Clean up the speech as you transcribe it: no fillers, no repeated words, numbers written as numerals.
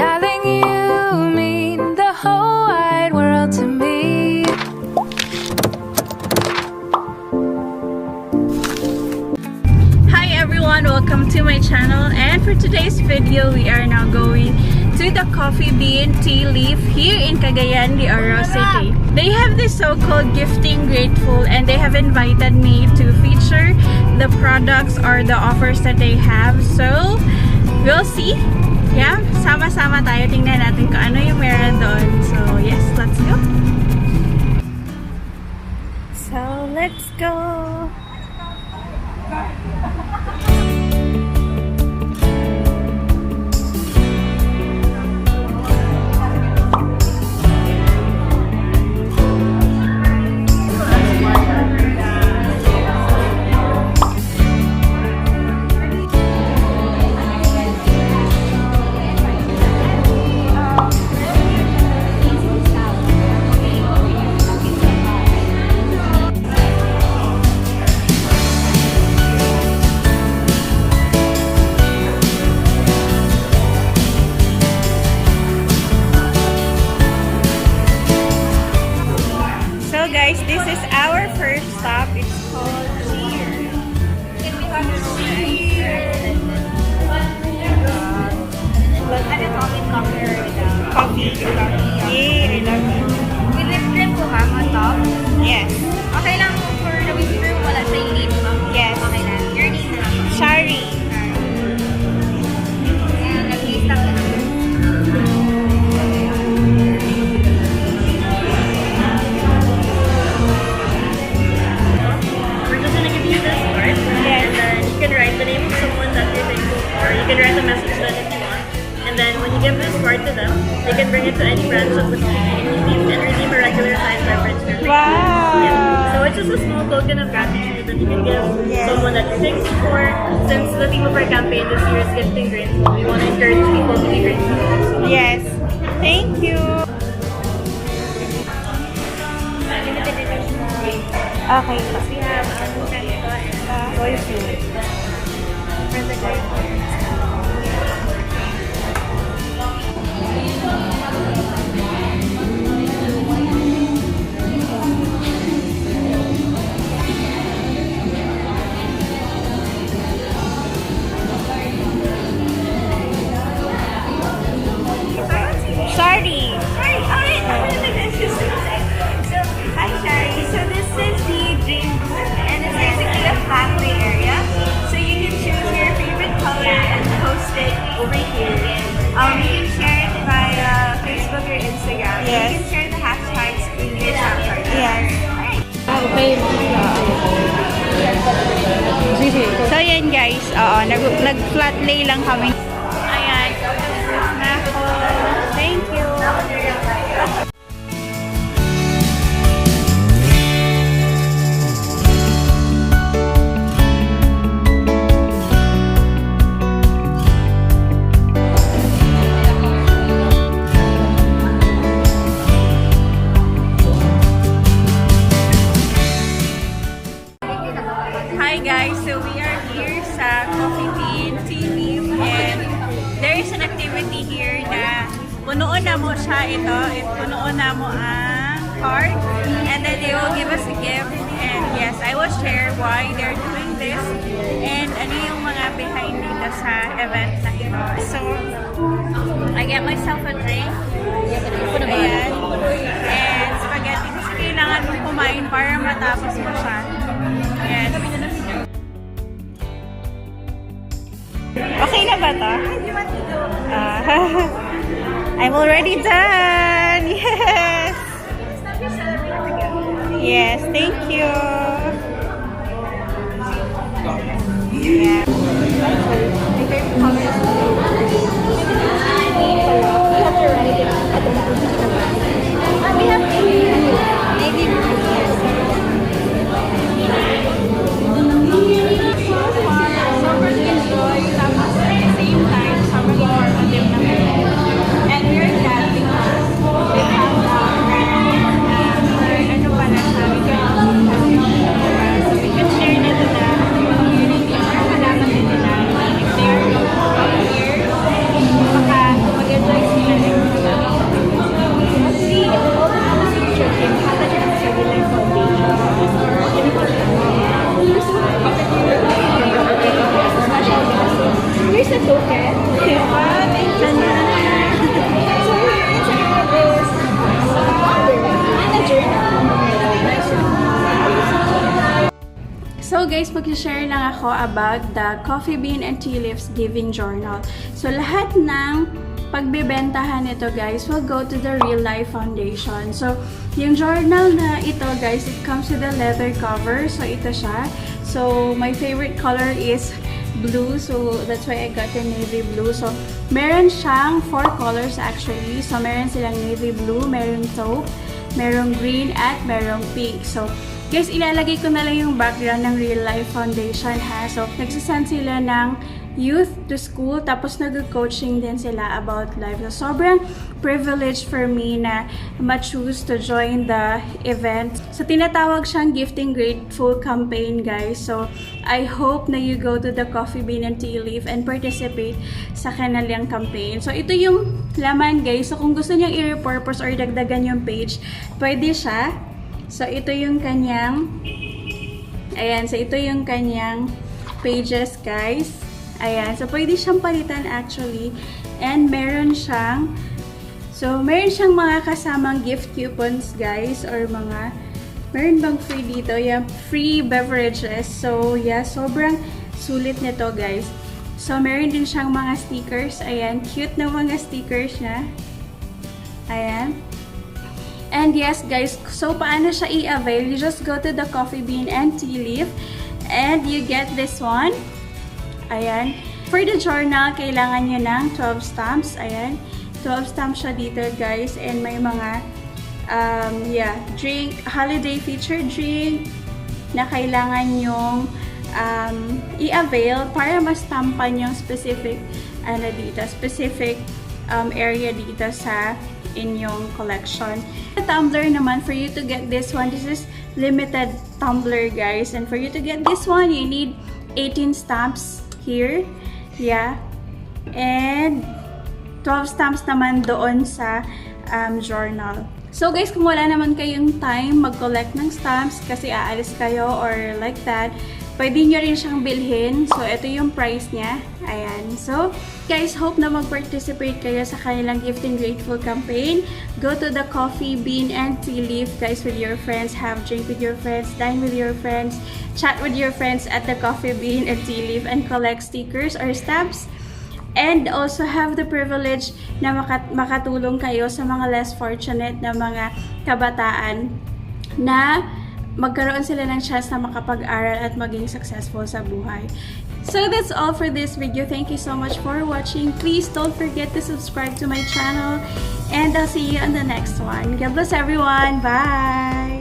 Darling, you mean the whole wide world to me. Hi everyone, welcome to my channel, and for today's video we are now going to the Coffee Bean Tea Leaf here in Cagayan de Oro City. They have this so-called Gifting Grateful, and they have invited me to feature the products or the offers that they have. So we'll see. Yeah, sama-sama tayo, tingnan natin kung ano yung meron doon. So yes, let's go. So let's go. Guys, this is our first stop. It's called Cheers. Coffee. Yay, I love it. With whipped cream po ha, on top? Yes. Okay lang po for the whipped cream, wala sa elite po. Yes. Okay lang. Your name na. Shari. And nag-taste lang ito. We're just gonna give you this card, and then you can write the name of someone that you're thankful for. You can write a message to them if you want. And then when you give this card to them, they can bring it to any branch of the community and redeem a regular size beverage for free. Wow. Yeah. So it's just a small token of gratitude that you can give someone that you're thankful for. Since the theme of our campaign this year is Gifting Grateful, we want to encourage people to be grateful. Yes. Thank you. Okay. We have avocado and soy food for the grateful. Shari. Alright, I'm gonna make this just so, hi Shari. So this is the Dream Booth, and it's basically a pathway area. So you can choose your favorite color and post it over here. You can share it via Facebook or Instagram. Yes. You can share the hashtags in your Snapchat. Yes. Alright. So yan guys, nag-flat lay lang kami. Ayan. Nako. Thank you. Hi guys, so we are here sa Coffee Bean Tea Leaf, and there is an activity here na punuon na mo siya punuon na mo ang card, and then they will give us a gift. And yes, I will share why they're doing this and ano yung mga behind dito sa event na ito. So, I get myself a drink. Ayan. And spaghetti, kasi kailangan mong kumain para matapos mo siya. Yes. Okay na ba to? I'm already done! Yes! Yes, thank you! Yeah. And we're glad because we have so we can share it to the community. guys, mag-share lang ako about the Coffee Bean and Tea Leaves Giving Journal. So lahat ng pagbebentahan nito guys will go to the Real Life Foundation. So yung journal na ito guys, it comes with a leather cover. So ito siya. So my favorite color is blue. So that's why I got the navy blue. So meron siyang 4 colors actually. So meron silang navy blue, meron taupe, merong green, at merong pink. So guys, ilalagay ko na lang yung background ng Real Life Foundation ha. So, nagsasend sila ng youth to school, tapos nag-coaching din sila about life. So, sobrang privilege for me na ma-choose to join the event. So, tinatawag siyang Gifting Grateful campaign, guys. So, I hope na you go to the Coffee Bean and Tea Leaf and participate sa kanilang campaign. So, ito yung laman, guys. So, kung gusto niyang i-repurpose or dagdagan yung page, pwede siya. So, ito yung kanyang, ayan, so ito yung kanyang pages, guys. Ayan, so pwede siyang palitan actually. And meron siyang, meron siyang mga kasamang gift coupons, guys, or mga, meron bang free dito? Yeah, free beverages. So, yeah, sobrang sulit nito, guys. So, meron din siyang mga stickers. Ayan, cute na mga stickers niya. Ayan. And yes guys, so paano siya i-avail? You just go to the Coffee Bean and Tea Leaf and you get this one. Ayan. For the journal, kailangan nyo ng 12 stamps. Ayan. 12 stamps siya dito guys. And may mga drink, holiday featured drink na kailangan nyong i-avail para mastampan yung specific specific area dito sa inyong collection. The tumbler naman, for you to get this one, this is limited tumbler guys, and for you to get this one, you need 18 stamps here, yeah, and 12 stamps naman doon sa journal. So guys, kung wala naman kayong time mag-collect ng stamps kasi aalis kayo or like that, pwede nyo rin siyang bilhin. So, ito yung price niya. Ayan. So, guys, hope na mag-participate kayo sa kanilang Gifting Grateful campaign. Go to the Coffee Bean and Tea Leaf, guys, with your friends. Have drink with your friends. Dine with your friends. Chat with your friends at the Coffee Bean and Tea Leaf and collect stickers or stamps. And also have the privilege na makatulong kayo sa mga less fortunate na mga kabataan na magkaroon sila ng chance na makapag-aral at maging successful sa buhay. So that's all for this video. Thank you so much for watching. Please don't forget to subscribe to my channel and I'll see you on the next one. God bless everyone. Bye!